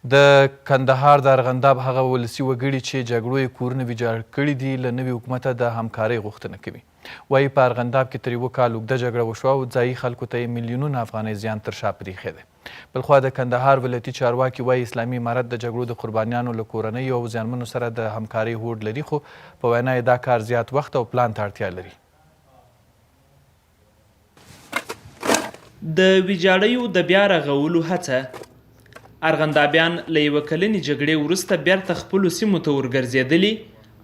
د کندهار د ارغنداب هغه ولسي وګړي چې جګړو یې کورونه ویجاړ کړي دي له نوي حکومته د همکارۍ غوښتنه کوي. وایي په ارغنداب کې تر یوه کال اوږده جګړه وشوه او ځایي خلکو ته یې میلیونونه افغانۍ زیان تر شا پرېښی دی. بلخوا د کندهار ولایتي چارواکي وایي اسلامي امارت د جګړو د قربانیانو له کورنیو او زیانمنو سره د همکارۍ هوډ لري، خو په وینا یې دا کار زیات وخت او پلان ته اړتیا لري. د ویجاړیو د بیا رغولو هڅه. ارغندابیان له یوه کلنې جګړې وروسته بیرته خپلو سیمو ته ورګرځېدلي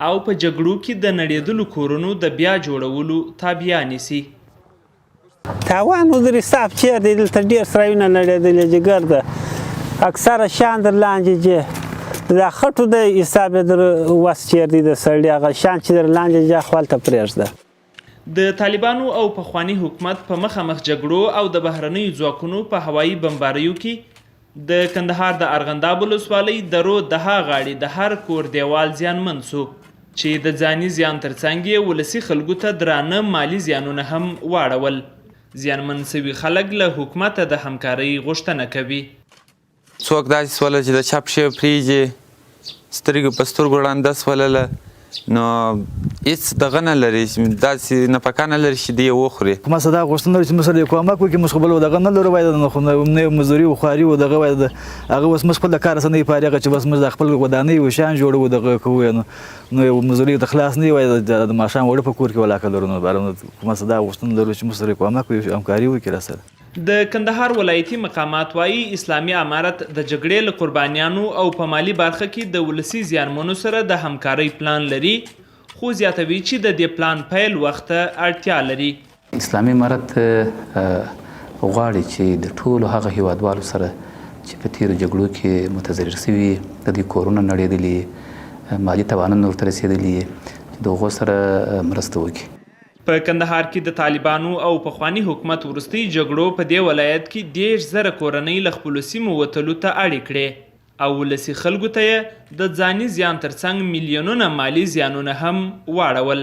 او په جګړو کې د نړېدلو کورونو د بیا جوړولو تابیا نیسي. تاوان ودرې صاف چیر دی، دلته ډېر سرایونه نړېدلي جګر ده، اکثره شیان در لاندې جې دا خټو د حساب یې در وس چیر دی د سړي هغه شیان چې در لاندې جه خپلته پرېږده. د طالبانو او پخواني حکومت په مخامخ جګړو او د بهرنیو ځواکونو په هوایي بمباریو کې د کندهار د ارغنداب ولسوالۍ درو دها غاړې د هر کور دیوال زیانمن سو چې د ځاني زیان ترڅنګ یې ولسي خلکو ته درانه مالي زیانونه هم واړول. زیانمن سوي خلک له حکومته د همکارۍ غوښتنه کوي. څوک داسې سوله چې د چپ شی پرېږدي، سترګې په سترګو ړانده سولله، نو هېڅ دغه نه لري، داسې نفقه نه لري چې دی یې وخوري. حکومت څخه دا غوښتنه لري چې موږ سره یې کومک وکړي، موږ خو بل دغه نه لرو، باید نه یو مزدوري و خواري و دغه باید هغه اوس موږ خپل د کار څخه نه یې فارغه چې بس موږ د خپل ودانۍ و شیان جوړوو دغه کوو، نو یو مزدوري ته خلاص نه یو، د ماښام وړه په کور کې ولاکه لرو. نو حکومت څخه دا غوښتنه لرو چې موږ سره یې کومک وکړي، همکاري وکړي راسره. د کندهار ولایتي مقامات وایي اسلامي امارت د جګړې له قربانیانو او په مالي برخه کې د ولسي زیانمنو سره د همکارۍ پلان لري، خو زیاتوي چې د دې پلان پیل وخت ته اړتیا لري. اسلامي امارت غواړي چې د ټولو هغه هیوادوالو سره چې په تیرو جګړو کې متضرر شوي، د دوی کورونه نړېدلي، مالي تاوانونه ورته رسېدلي، چې د هغو سره مرسته وکړي. په کندهار کې د طالبانو او پخواني حکومت وروستۍ جګړو په دې ولایت کې 10,000 کورنۍ له خپلو سیمو وتلو ته اړې کړې او ولسي خلکو ته یې د ځاني زیان ترڅنګ میلیونونه مالي زیانونه هم واړول.